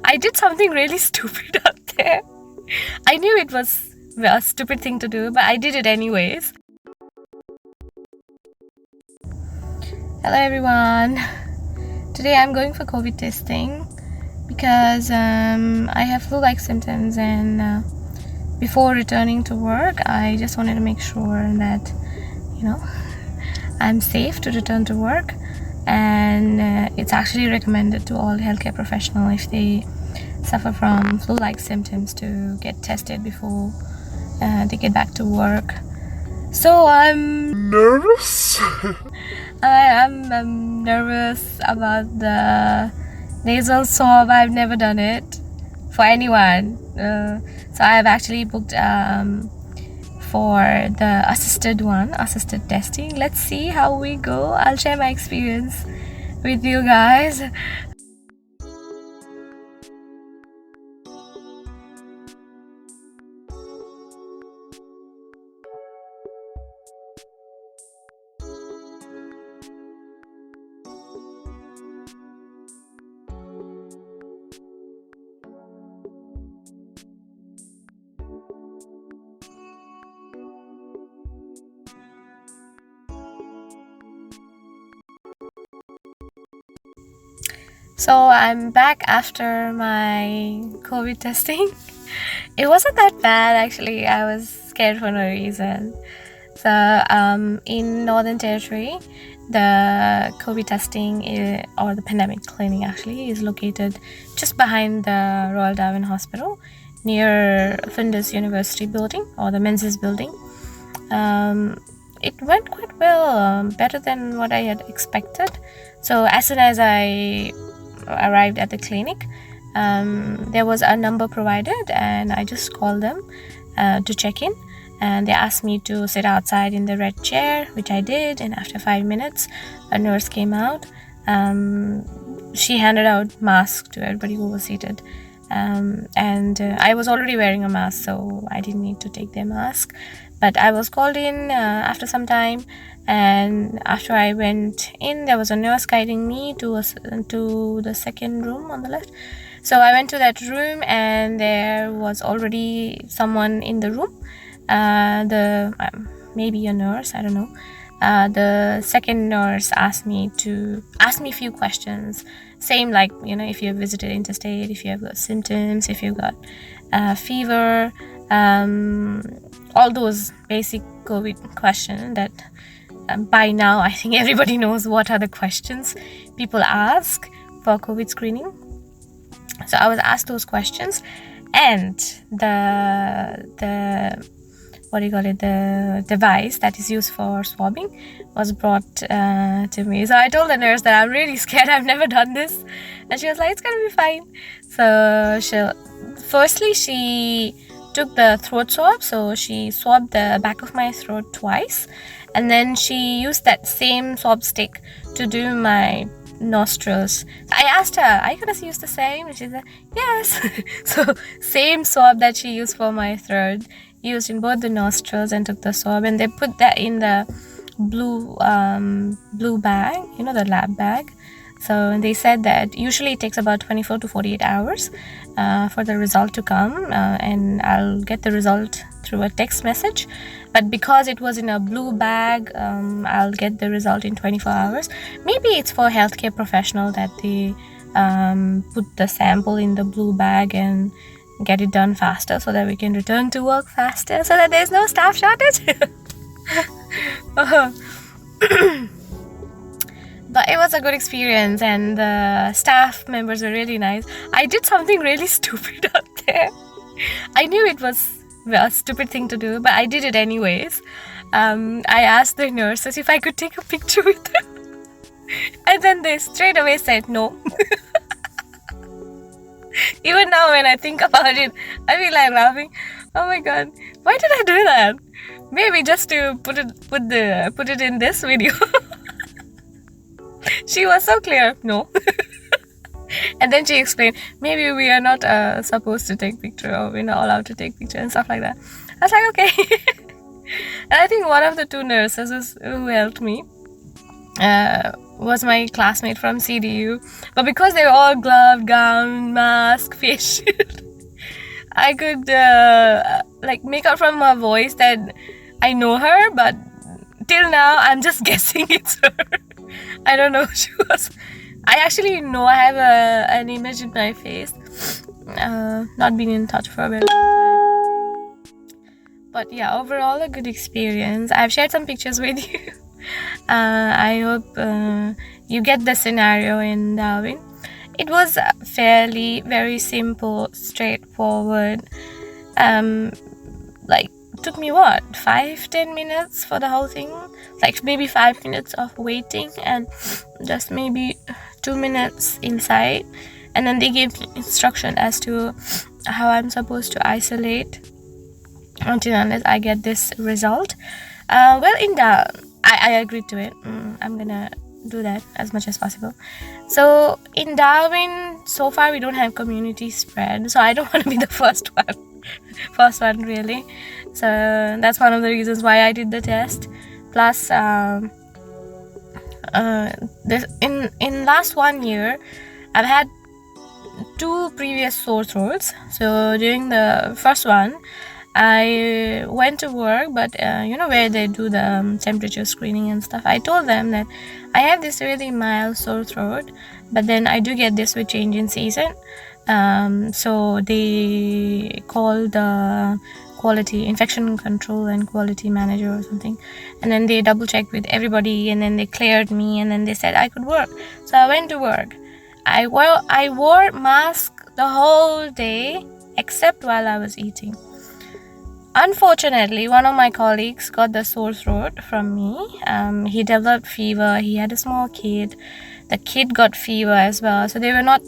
I did something really stupid out there. I knew it was a stupid thing to do, but I did it anyways. Hello everyone. Today I'm going for COVID testing because I have flu-like symptoms, and before returning to work I just wanted to make sure that I'm safe to return to work, and it's actually recommended to all healthcare professionals if they suffer from flu-like symptoms to get tested before they get back to work. So I'm nervous. I'm nervous about the nasal swab. I've never done it for anyone. So I've actually booked for the assisted testing. Let's see how we go. I'll share my experience with you guys. So I'm back after my COVID testing. It wasn't that bad actually. I was scared for no reason. So in Northern Territory, the COVID testing or the pandemic clinic actually is located just behind the Royal Darwin Hospital near Flinders University building or the Menzies building. It went quite well, better than what I had expected. So as soon as I arrived at the clinic, there was a number provided, and I just called them to check in, and they asked me to sit outside in the red chair, which I did, and after 5 minutes a nurse came out. She handed out masks to everybody who was seated, and I was already wearing a mask, so I didn't need to take their mask. But I was called in after some time, and after I went in, there was a nurse guiding me to the second room on the left. So I went to that room, and there was already someone in the room. Maybe a nurse, I don't know. The second nurse asked me a few questions, same like if you have visited interstate, if you have got symptoms, if you've got fever, all those basic COVID questions that by now I think everybody knows what are the questions people ask for COVID screening. So I was asked those questions, and the device that is used for swabbing was brought to me. So I told the nurse that I'm really scared, I've never done this, and she was like, it's gonna be fine. So she took the throat swab, so she swabbed the back of my throat twice, and then she used that same swab stick to do my nostrils. I asked her, are you gonna use the same? And she said yes. So same swab that she used for my throat, used in both the nostrils, and took the swab, and they put that in the blue bag, the lab bag. So they said that usually it takes about 24 to 48 hours for the result to come, and I'll get the result through a text message. But because it was in a blue bag, I'll get the result in 24 hours. Maybe it's for healthcare professional that they put the sample in the blue bag and get it done faster so that we can return to work faster, so that there's no staff shortage. But it was a good experience, and the staff members were really nice. I did something really stupid out there. I knew it was a stupid thing to do, but I did it anyways. I asked the nurses if I could take a picture with them, and then they straight away said no. Even now when I think about it, I feel like laughing. Oh my god, why did I do that? Maybe just to put it in this video. She was so clear, no. And then she explained, maybe we are not supposed to take picture, or we're not allowed to take picture and stuff like that. I was like, okay. And I think one of the two nurses who helped me was my classmate from CDU, but because they were all gloved, gown, mask, face shield, I could make out from her voice that I know her, but till now I'm just guessing it's her. I don't know who she was. I actually know I have an image in my face. Not been in touch for a very long time. But yeah, overall a good experience. I've shared some pictures with you. I hope you get the scenario in Darwin. It was fairly very simple, straightforward. Took me 5-10 minutes for the whole thing. Like maybe 5 minutes of waiting and just maybe 2 minutes inside. And then they gave instruction as to how I'm supposed to isolate until unless I get this result. I agreed to it. I'm gonna do that as much as possible. So in Darwin, so far we don't have community spread, so I don't want to be the first one really. So that's one of the reasons why I did the test. Plus in last 1 year I've had 2 previous sore throats. So during the first one I went to work, but where they do the temperature screening and stuff, I told them that I have this really mild sore throat, but then I do get this with change in season. So they called the quality infection control and quality manager or something, and then they double checked with everybody, and then they cleared me, and then they said I could work. So I went to work. I wore mask the whole day except while I was eating. Unfortunately, one of my colleagues got the sore throat from me. He developed fever. He had a small kid. The kid got fever as well. So they were not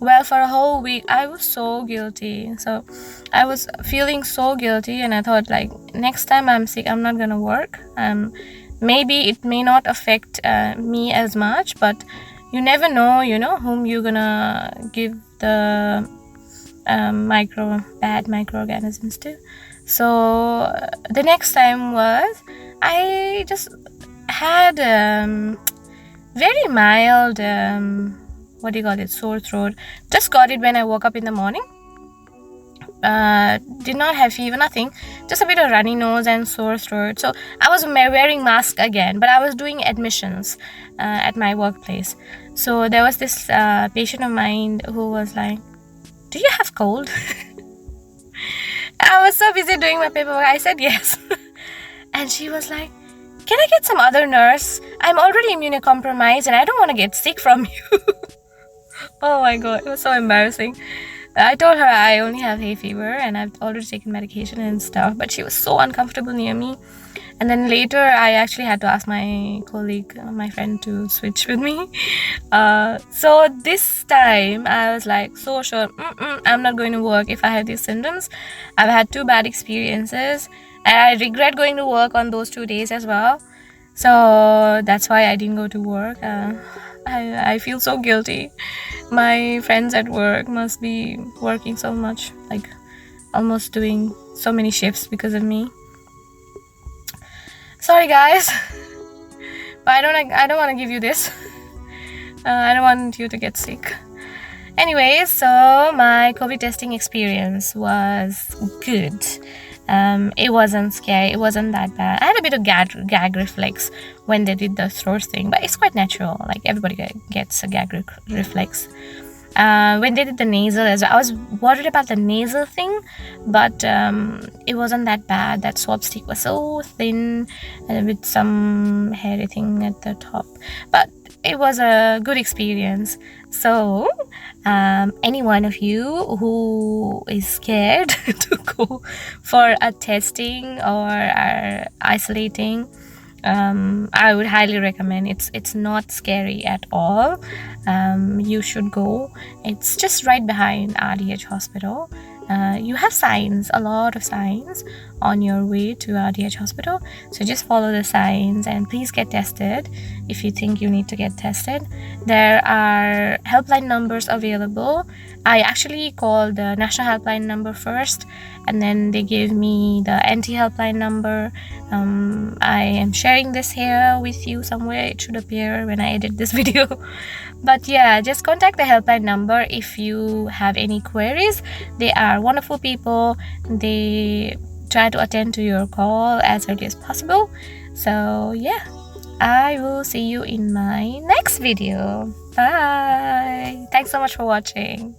well for a whole week. I was so guilty. So I was feeling so guilty, and I thought, next time I'm sick, I'm not gonna work. Maybe it may not affect me as much, but you never know, whom you're gonna give the bad microorganisms to. So the next time was, I just had very mild sore throat. Just got it when I woke up in the morning. Did not have fever, nothing, just a bit of runny nose and sore throat. So I was wearing mask again, but I was doing admissions at my workplace. So there was this patient of mine who was like, "Do you have cold?" I was so busy doing my paperwork. I said yes. And she was like, "Can I get some other nurse? I'm already immunocompromised and I don't want to get sick from you." Oh my god, it was so embarrassing. I told her I only have hay fever and I've already taken medication and stuff, but she was so uncomfortable near me. And then later I actually had to ask my colleague, my friend, to switch with me. So this time I was like so sure, I'm not going to work if I have these symptoms. I've had 2 bad experiences and I regret going to work on those 2 days as well. So that's why I didn't go to work. I feel so guilty. My friends at work must be working so much, almost doing so many shifts because of me. Sorry guys, but I don't want to give you this. I don't want you to get sick. Anyways, so my COVID testing experience was good. It wasn't scary. It wasn't that bad. I had a bit of gag reflex when they did the throat thing, but it's quite natural. Everybody gets a gag reflex. When they did the nasal as well, I was worried about the nasal thing, but it wasn't that bad. That swab stick was so thin with some hairy thing at the top, but it was a good experience. So any one of you who is scared to go for a testing or are isolating, I would highly recommend. It's not scary at all. You should go. It's just right behind RDH hospital. You have signs, a lot of signs on your way to RDH hospital, so just follow the signs and please get tested if you think you need to get tested. There are helpline numbers available. I actually called the national helpline number first, and then they gave me the anti-helpline number. I am sharing this here with you somewhere. It should appear when I edit this video. But yeah, just contact the helpline number if you have any queries. They are wonderful people. They try to attend to your call as early as possible. So yeah, I will see you in my next video. Bye. Thanks so much for watching.